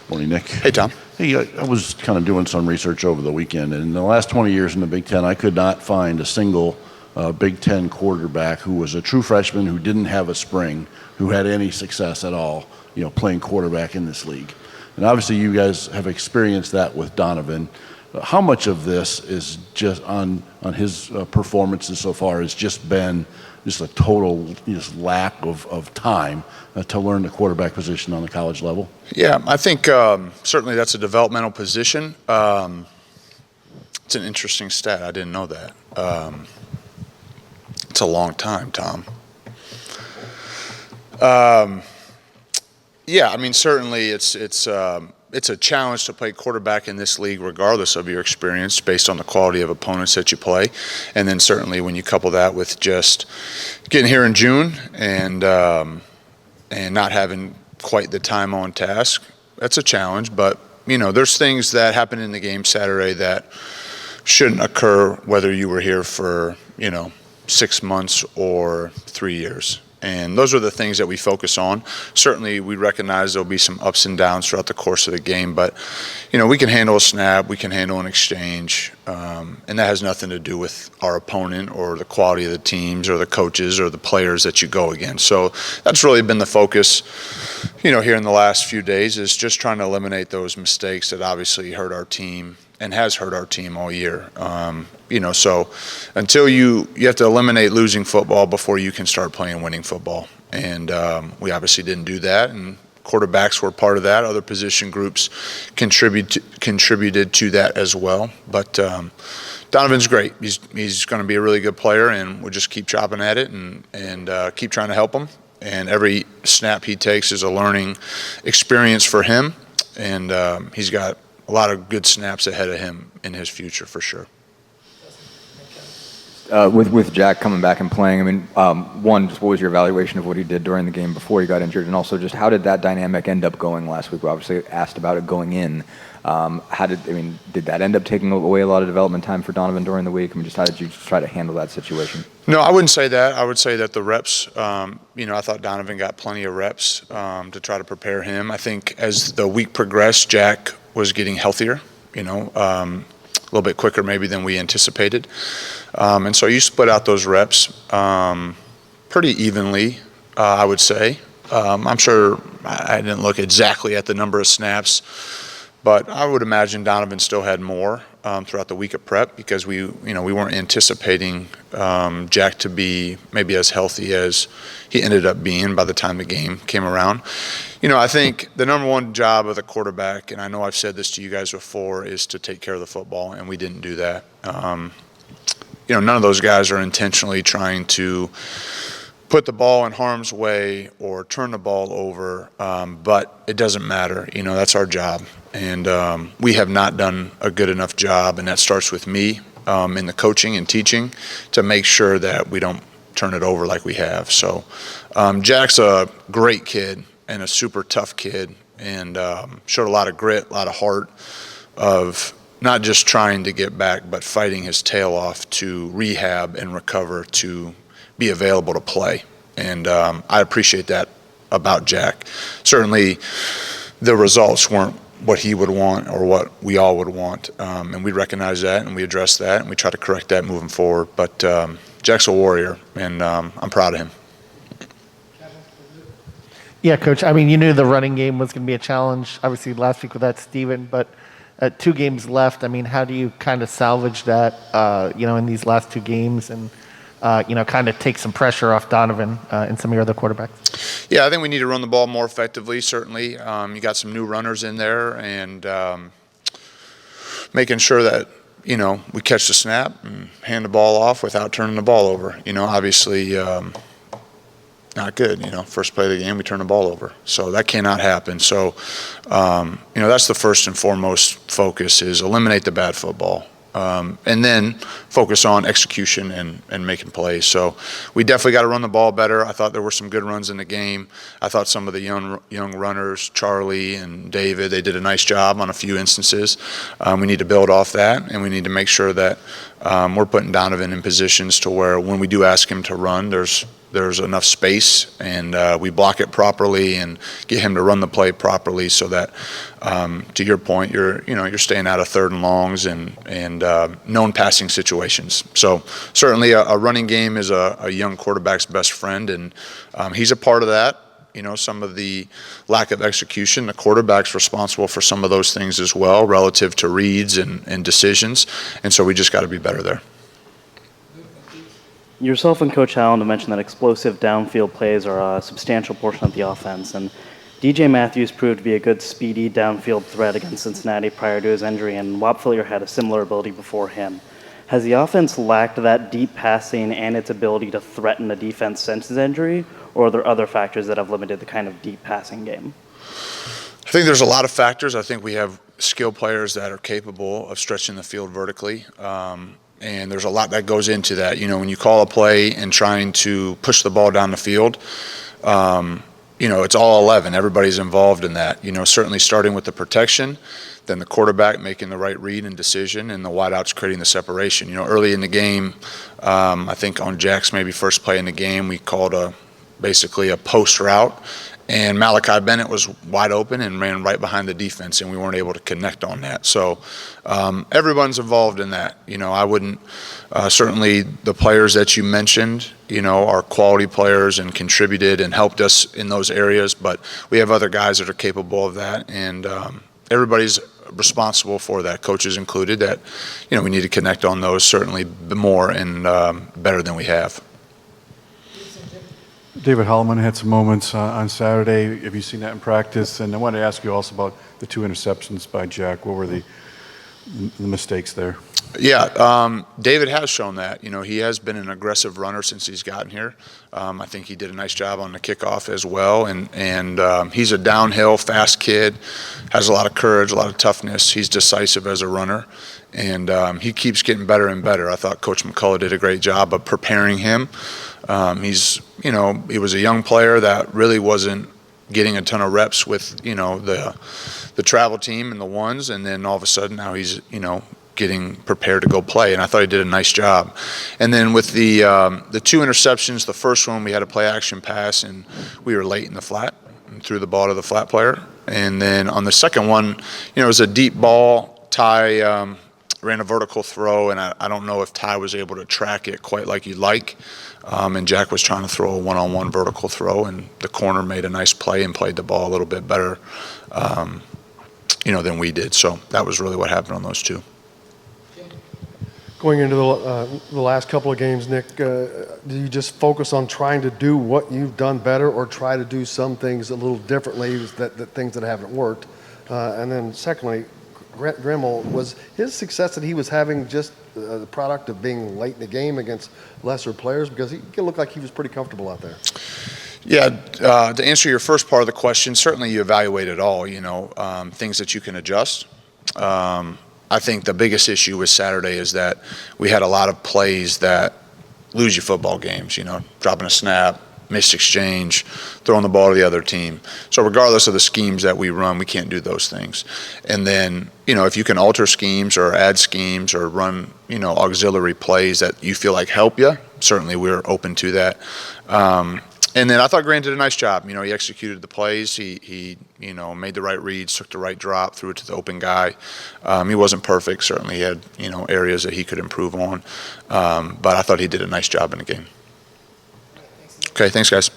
Morning, Nick. Hey, Tom. Hey, I was kind of doing some research over the weekend, and in the last 20 years in the Big Ten, I could not find a single Big Ten quarterback who was a true freshman, who didn't have a spring, who had any success at all, playing quarterback in this league. And obviously you guys have experienced that with Donovan. How much of this is just on his performances so far has just been just a total lack of time to learn the quarterback position on the college level? Yeah, I think certainly that's a developmental position. It's an interesting stat. I didn't know that. It's a long time, Tom. Yeah, I mean, certainly it's a challenge to play quarterback in this league regardless of your experience based on the quality of opponents that you play. And then certainly when you couple that with just getting here in June and not having quite the time on task, that's a challenge. But, there's things that happened in the game Saturday that shouldn't occur whether you were here for, 6 months or 3 years. And those are the things that we focus on. Certainly, we recognize there'll be some ups and downs throughout the course of the game, but, we can handle a snap, we can handle an exchange, and that has nothing to do with our opponent or the quality of the teams or the coaches or the players that you go against. So that's really been the focus, here in the last few days, is just trying to eliminate those mistakes that obviously hurt our team and has hurt our team all year. So until you have to eliminate losing football before you can start playing winning football. And we obviously didn't do that, and quarterbacks were part of that. Other position groups contributed to that as well. But Donovan's great. He's going to be a really good player, and we'll just keep chopping at it and keep trying to help him. And every snap he takes is a learning experience for him, and he's got a lot of good snaps ahead of him in his future for sure. With Jack coming back and playing, I mean, one, just what was your evaluation of what he did during the game before he got injured, and also just how did that dynamic end up going last week? We obviously asked about it going in. Did that end up taking away a lot of development time for Donovan during the week? I mean, just how did you try to handle that situation? No, I wouldn't say that. I would say that the reps, I thought Donovan got plenty of reps to try to prepare him. I think as the week progressed, Jack was getting healthier, a little bit quicker maybe than we anticipated. And so you split out those reps pretty evenly, I would say. I'm sure I didn't look exactly at the number of snaps, but I would imagine Donovan still had more throughout the week of prep because we weren't anticipating Jack to be maybe as healthy as he ended up being by the time the game came around. I think the number one job of the quarterback, and I know I've said this to you guys before, is to take care of the football, and we didn't do that. None of those guys are intentionally trying to put the ball in harm's way or turn the ball over, but it doesn't matter. That's our job. And we have not done a good enough job, and that starts with me in the coaching and teaching to make sure that we don't turn it over like we have. So Jack's a great kid and a super tough kid, and showed a lot of grit, a lot of heart of not just trying to get back, but fighting his tail off to rehab and recover to be available to play. And I appreciate that about Jack. Certainly the results weren't what he would want or what we all would want. And we recognize that and we address that and we try to correct that moving forward. But Jack's a warrior, and I'm proud of him. Yeah, Coach. I mean, you knew the running game was going to be a challenge, obviously, last week with that, Steven. But 2 games left, I mean, how do you kind of salvage that, in these last 2 games and, kind of take some pressure off Donovan and some of your other quarterbacks? Yeah, I think we need to run the ball more effectively, certainly. You got some new runners in there, and making sure that, we catch the snap and hand the ball off without turning the ball over. Obviously not good. First play of the game, we turn the ball over. So that cannot happen. So, that's the first and foremost focus, is eliminate the bad football. And then focus on execution and making plays. So we definitely got to run the ball better. I thought there were some good runs in the game. I thought some of the young runners, Charlie and David, they did a nice job on a few instances. We need to build off that, and we need to make sure that we're putting Donovan in positions to where when we do ask him to run, there's there's enough space and we block it properly and get him to run the play properly so that, to your point, you're staying out of third and longs and known passing situations. So certainly a running game is a young quarterback's best friend, and he's a part of that. Some of the lack of execution, the quarterback's responsible for some of those things as well relative to reads and decisions, and so we just got to be better there. Yourself and Coach Allen have mentioned that explosive downfield plays are a substantial portion of the offense, and DJ Matthews proved to be a good speedy downfield threat against Cincinnati prior to his injury, and Wapflier had a similar ability before him. Has the offense lacked that deep passing and its ability to threaten the defense since his injury, or are there other factors that have limited the kind of deep passing game? I think there's a lot of factors. I think we have skilled players that are capable of stretching the field vertically. And there's a lot that goes into that. When you call a play and trying to push the ball down the field, it's all 11. Everybody's involved in that. Certainly starting with the protection, then the quarterback making the right read and decision, and the wideouts creating the separation. Early in the game, I think on Jack's maybe first play in the game, we called basically a post route, and Malachi Bennett was wide open and ran right behind the defense, and we weren't able to connect on that. So everyone's involved in that. I wouldn't certainly the players that you mentioned, are quality players and contributed and helped us in those areas, but we have other guys that are capable of that, and everybody's responsible for that, coaches included, that we need to connect on those certainly more and better than we have. David Holloman had some moments on Saturday. Have you seen that in practice? And I wanted to ask you also about the 2 interceptions by Jack. What were the mistakes there? Yeah, David has shown that. He has been an aggressive runner since he's gotten here. I think he did a nice job on the kickoff as well. And he's a downhill, fast kid, has a lot of courage, a lot of toughness. He's decisive as a runner. And he keeps getting better and better. I thought Coach McCullough did a great job of preparing him. He was a young player that really wasn't getting a ton of reps with, the travel team and the ones. And then all of a sudden now he's, getting prepared to go play, and I thought he did a nice job. And then with the 2 interceptions, the first one we had a play action pass, and we were late in the flat and threw the ball to the flat player. And then on the second one, it was a deep ball. Ty ran a vertical throw, and I don't know if Ty was able to track it quite like you'd like. And Jack was trying to throw a one-on-one vertical throw, and the corner made a nice play and played the ball a little bit better, than we did. So that was really what happened on those 2. Going into the last couple of games, Nick, do you just focus on trying to do what you've done better, or try to do some things a little differently, that things that haven't worked? And then secondly, Grimmel, was his success that he was having just the product of being late in the game against lesser players? Because he looked like he was pretty comfortable out there. Yeah, to answer your first part of the question, certainly you evaluate it all, things that you can adjust. I think the biggest issue with Saturday is that we had a lot of plays that lose you football games, dropping a snap, missed exchange, throwing the ball to the other team. So regardless of the schemes that we run, we can't do those things. And then, if you can alter schemes or add schemes or run, auxiliary plays that you feel like help you, certainly we're open to that. And then I thought Grant did a nice job. He executed the plays. He made the right reads, took the right drop, threw it to the open guy. He wasn't perfect. Certainly he had, areas that he could improve on. But I thought he did a nice job in the game. Okay, thanks, guys.